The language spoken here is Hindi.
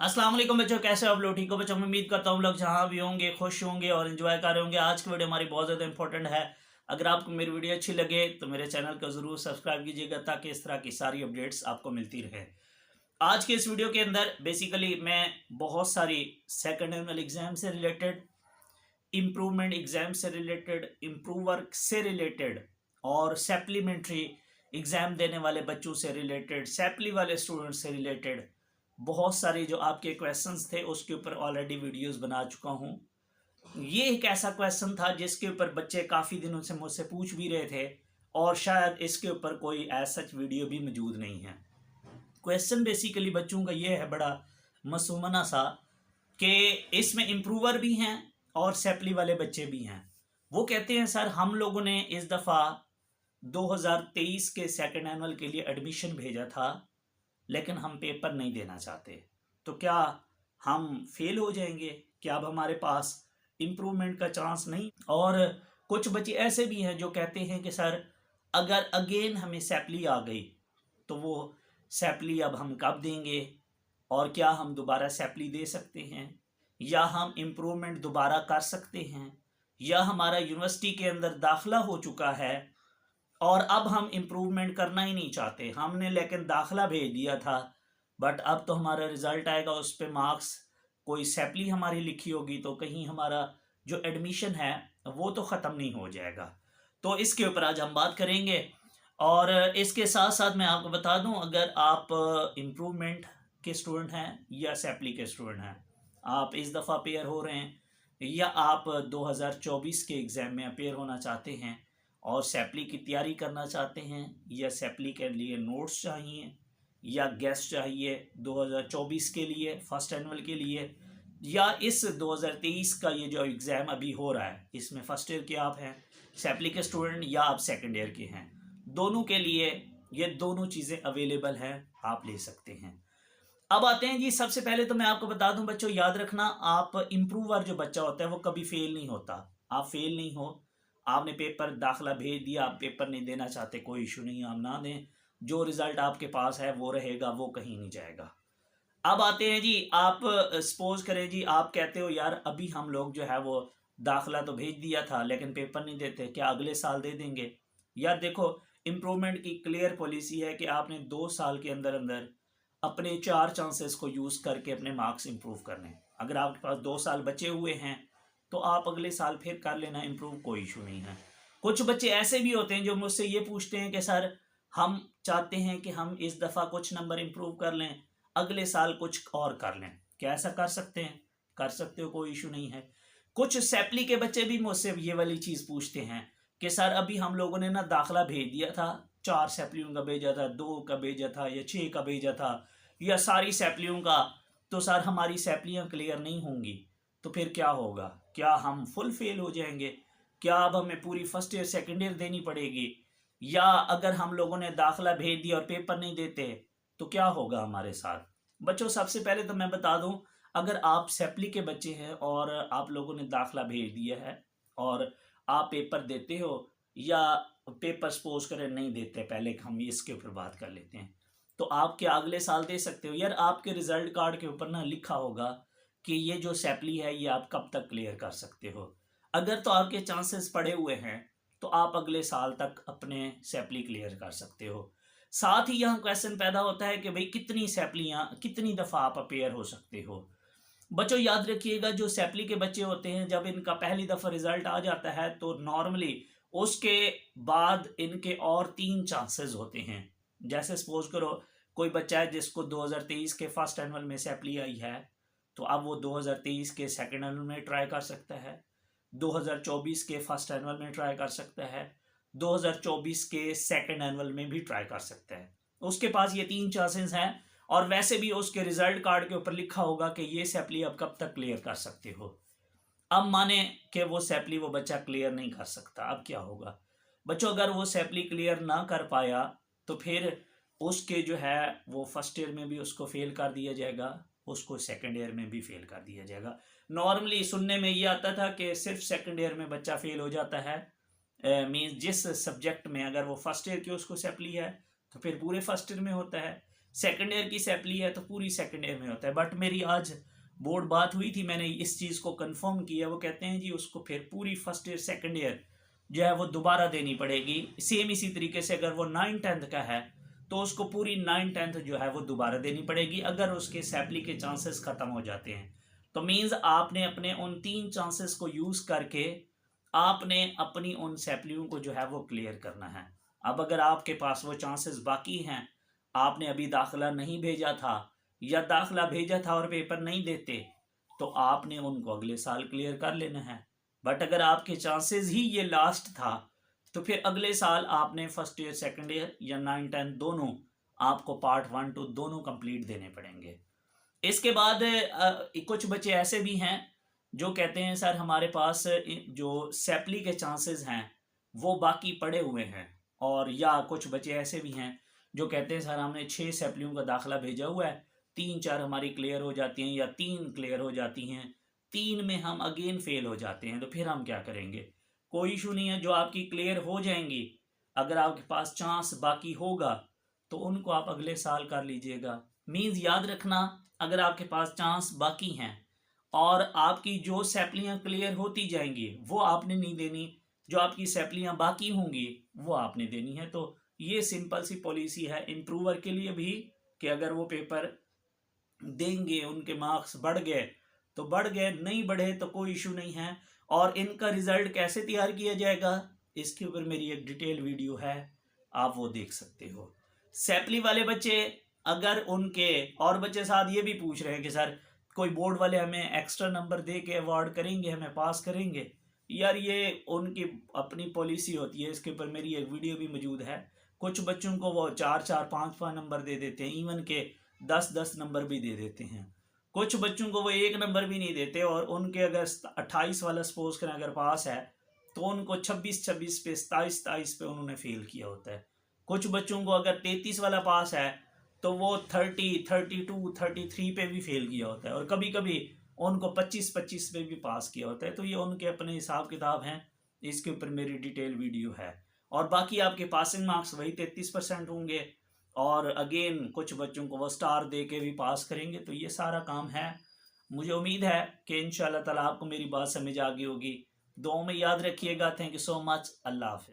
अस्सलाम वालेकुम बच्चों, कैसे हो आप लोग? ठीक हो बच्चों? मैं उम्मीद करता हूँ लोग जहाँ भी होंगे खुश होंगे और एंजॉय कर रहे होंगे। आज की वीडियो हमारी बहुत ज़्यादा इंपॉर्टेंट है। अगर आपको मेरी वीडियो अच्छी लगे तो मेरे चैनल को ज़रूर सब्सक्राइब कीजिएगा ताकि इस तरह की सारी अपडेट्स आपको मिलती रहे। आज के इस वीडियो के अंदर बेसिकली मैं बहुत सारी सेकेंड एनुअल एग्जाम से रिलेटेड, इम्प्रूवमेंट एग्जाम से रिलेटेड, इम्प्रूवर से रिलेटेड और सप्लीमेंट्री एग्जाम देने वाले बच्चों से रिलेटेड, सैपली वाले स्टूडेंट से रिलेटेड बहुत सारे जो आपके क्वेश्चंस थे उसके ऊपर ऑलरेडी वीडियोस बना चुका हूँ। ये एक ऐसा क्वेश्चन था जिसके ऊपर बच्चे काफ़ी दिनों से मुझसे पूछ भी रहे थे और शायद इसके ऊपर कोई ऐसा सच वीडियो भी मौजूद नहीं है। क्वेश्चन बेसिकली बच्चों का ये है, बड़ा मासूमाना सा, कि इसमें इम्प्रूवर भी हैं और सैपली वाले बच्चे भी हैं। वो कहते हैं सर हम लोगों ने इस दफ़ा 2023 के सेकेंड एनुअल के लिए एडमिशन भेजा था लेकिन हम पेपर नहीं देना चाहते, तो क्या हम फेल हो जाएंगे? क्या अब हमारे पास इम्प्रूवमेंट का चांस नहीं? और कुछ बच्चे ऐसे भी हैं जो कहते हैं कि सर अगर अगेन हमें सैपली आ गई तो वो सैपली अब हम कब देंगे और क्या हम दोबारा सैपली दे सकते हैं या हम इम्प्रूवमेंट दोबारा कर सकते हैं, या हमारा यूनिवर्सिटी के अंदर दाखिला हो चुका है और अब हम इम्प्रूवमेंट करना ही नहीं चाहते, हमने लेकिन दाखिला भेज दिया था बट अब तो हमारा रिज़ल्ट आएगा उस पर मार्क्स, कोई सैपली हमारी लिखी होगी तो कहीं हमारा जो एडमिशन है वो तो ख़त्म नहीं हो जाएगा। तो इसके ऊपर आज हम बात करेंगे। और इसके साथ साथ मैं आपको बता दूं, अगर आप इम्प्रूवमेंट के स्टूडेंट हैं या सैपली के स्टूडेंट हैं, आप इस दफ़ा अपेयर हो रहे हैं या आप 2024 के एग्ज़ाम में अपेयर होना चाहते हैं और सैपली की तैयारी करना चाहते हैं, या सैपली के लिए नोट्स चाहिए या गेस्ट चाहिए 2024 के लिए फर्स्ट एनुअल के लिए, या इस 2023 का ये जो एग्ज़ाम अभी हो रहा है इसमें फर्स्ट ईयर के आप हैं सैपली के स्टूडेंट या आप सेकेंड ईयर के हैं, दोनों के लिए ये दोनों चीज़ें अवेलेबल हैं, आप ले सकते हैं। अब आते हैं जी, सबसे पहले तो मैं आपको बता दूं बच्चों, याद रखना आप इम्प्रूवर जो बच्चा होता है वो कभी फेल नहीं होता। आप फेल नहीं हो, आपने पेपर दाखिला भेज दिया, आप पेपर नहीं देना चाहते, कोई इशू नहीं, आप ना दें, जो रिज़ल्ट आपके पास है वो रहेगा, वो कहीं नहीं जाएगा। अब आते हैं जी, आप सपोज करें जी, आप कहते हो यार अभी हम लोग जो है वो दाखिला तो भेज दिया था लेकिन पेपर नहीं देते, क्या अगले साल दे देंगे? यार देखो, इम्प्रूवमेंट की क्लियर पॉलिसी है कि आपने 2 साल के अंदर अंदर अपने 4 चांसेस को यूज़ करके अपने मार्क्स इंप्रूव करने। अगर आपके पास 2 साल बचे हुए हैं तो आप अगले साल फिर कर लेना इंप्रूव, कोई इशू नहीं है। कुछ बच्चे ऐसे भी होते हैं जो मुझसे ये पूछते हैं कि सर हम चाहते हैं कि हम इस दफ़ा कुछ नंबर इंप्रूव कर लें, अगले साल कुछ और कर लें, क्या ऐसा कर सकते हैं? कर सकते हो, कोई इशू नहीं है। कुछ सैपली के बच्चे भी मुझसे ये वाली चीज़ पूछते हैं कि सर अभी हम लोगों ने ना दाखिला भेज दिया था, 4 सैपलियों का भेजा था, 2 का भेजा था या 6 का भेजा था या सारी सैपलियों का, तो सर हमारी सैपलियाँ क्लियर नहीं होंगी, तो फिर क्या होगा? क्या हम फुल फेल हो जाएंगे? क्या अब हमें पूरी फर्स्ट ईयर सेकेंड ईयर देनी पड़ेगी? या अगर हम लोगों ने दाखिला भेज दिया और पेपर नहीं देते तो क्या होगा हमारे साथ? बच्चों सबसे पहले तो मैं बता दूं, अगर आप सैपली के बच्चे हैं और आप लोगों ने दाखिला भेज दिया है और आप पेपर देते हो या पेपर सपोज करें नहीं देते, पहले हम इसके ऊपर बात कर लेते हैं, तो आप क्या अगले साल दे सकते हो? यार आपके रिजल्ट कार्ड के ऊपर ना लिखा होगा कि ये जो सैपली है ये आप कब तक क्लियर कर सकते हो। अगर तो आपके चांसेस पड़े हुए हैं तो आप अगले साल तक अपने सैपली क्लियर कर सकते हो। साथ ही यहाँ क्वेश्चन पैदा होता है कि भाई कितनी सैपलियाँ, कितनी दफ़ा आप अपेयर हो सकते हो। बच्चों याद रखिएगा, जो सैपली के बच्चे होते हैं जब इनका पहली दफ़ा रिजल्ट आ जाता है तो नॉर्मली उसके बाद इनके और 3 चांसेस होते हैं। जैसे सपोज करो कोई बच्चा है जिसको 2023 के फर्स्ट एनुअल में सैपली आई है, तो अब वो 2023 के सेकेंड एनुअल में ट्राई कर सकता है, 2024 के फर्स्ट एनुअल में ट्राई कर सकता है, 2024 के सेकेंड एनुअल में भी ट्राई कर सकता है। उसके पास ये 3 चांसेस हैं और वैसे भी उसके रिजल्ट कार्ड के ऊपर लिखा होगा कि ये सैपली अब कब तक क्लियर कर सकते हो। अब माने कि वो सैपली वो बच्चा क्लियर नहीं कर सकता, अब क्या होगा? बच्चों अगर वो सैपली क्लियर ना कर पाया तो फिर उसके जो है वो फर्स्ट ईयर में भी उसको फेल कर दिया जाएगा, उसको सेकंड ईयर में भी फेल कर दिया जाएगा। नॉर्मली सुनने में ये आता था कि सिर्फ सेकंड ईयर में बच्चा फेल हो जाता है, मीन्स जिस सब्जेक्ट में अगर वो फर्स्ट ईयर की उसको सैपली है तो फिर पूरे फर्स्ट ईयर में होता है, सेकंड ईयर की सैपली है तो पूरी सेकंड ईयर में होता है। बट मेरी आज बोर्ड बात हुई थी, मैंने इस चीज़ को कंफर्म किया, वो कहते हैं जी उसको फिर पूरी फर्स्ट ईयर सेकंड ईयर जो है वो दोबारा देनी पड़ेगी। सेम इसी तरीके से अगर वो 9-10 का है तो उसको पूरी 9-10 जो है वो दोबारा देनी पड़ेगी अगर उसके सैपली के चांसेस ख़त्म हो जाते हैं। तो मीन्स आपने अपने उन 3 चांसेस को यूज़ करके आपने अपनी उन सैपलियों को जो है वो क्लियर करना है। अब अगर आपके पास वो चांसेस बाकी हैं, आपने अभी दाखिला नहीं भेजा था या दाखिला भेजा था और पेपर नहीं देते, तो आपने उनको अगले साल क्लियर कर लेना है। बट अगर आपके चांसेस ही ये लास्ट था तो फिर अगले साल आपने फर्स्ट ईयर सेकंड ईयर या 9-10 दोनों आपको पार्ट 1-2 दोनों कंप्लीट देने पड़ेंगे। इसके बाद कुछ बच्चे ऐसे भी हैं जो कहते हैं सर हमारे पास जो सैपली के चांसेस हैं वो बाकी पड़े हुए हैं, और या कुछ बच्चे ऐसे भी हैं जो कहते हैं सर हमने 6 सैपलियों का दाखिला भेजा हुआ है, 3-4 हमारी क्लियर हो जाती हैं या 3 क्लियर हो जाती हैं, 3 में हम अगेन फेल हो जाते हैं, तो फिर हम क्या करेंगे? कोई इशू नहीं है, जो आपकी क्लियर हो जाएंगी, अगर आपके पास चांस बाकी होगा तो उनको आप अगले साल कर लीजिएगा। मीन्स याद रखना, अगर आपके पास चांस बाकी हैं और आपकी जो सैपलियां क्लियर होती जाएंगी वो आपने नहीं देनी, जो आपकी सैपलियां बाकी होंगी वो आपने देनी है। तो ये सिंपल सी पॉलिसी है इम्प्रूवर के लिए भी कि अगर वो पेपर देंगे, उनके मार्क्स बढ़ गए तो बढ़ गए, नहीं बढ़े तो कोई इशू नहीं है। और इनका रिजल्ट कैसे तैयार किया जाएगा इसके ऊपर मेरी एक डिटेल वीडियो है, आप वो देख सकते हो। सैपली वाले बच्चे अगर उनके और बच्चे साथ ये भी पूछ रहे हैं कि सर कोई बोर्ड वाले हमें एक्स्ट्रा नंबर दे के अवार्ड करेंगे, हमें पास करेंगे, यार ये उनकी अपनी पॉलिसी होती है। इसके ऊपर मेरी एक वीडियो भी मौजूद है। कुछ बच्चों को वो 4-4 5-5 नंबर दे देते हैं, इवन के 10-10 नंबर भी दे देते हैं। कुछ बच्चों को वो 1 नंबर भी नहीं देते और उनके अगर 28 वाला सपोज करें अगर पास है तो उनको 26-26 पे 27-27 पे उन्होंने फेल किया होता है। कुछ बच्चों को अगर 33 वाला पास है तो वो 30, 32, 33 पे भी फेल किया होता है, और कभी कभी उनको 25-25 पे भी पास किया होता है। तो ये उनके अपने हिसाब किताब हैं, इसके ऊपर मेरी डिटेल वीडियो है। और बाकी आपके पासिंग मार्क्स वही 33% होंगे, और अगेन कुछ बच्चों को वो स्टार दे के भी पास करेंगे। तो ये सारा काम है। मुझे उम्मीद है कि इंशाल्लाह ताला आपको मेरी बात समझ आ गई होगी। दुआ में याद रखिएगा। Thank you so much. अल्लाह हाफिज़।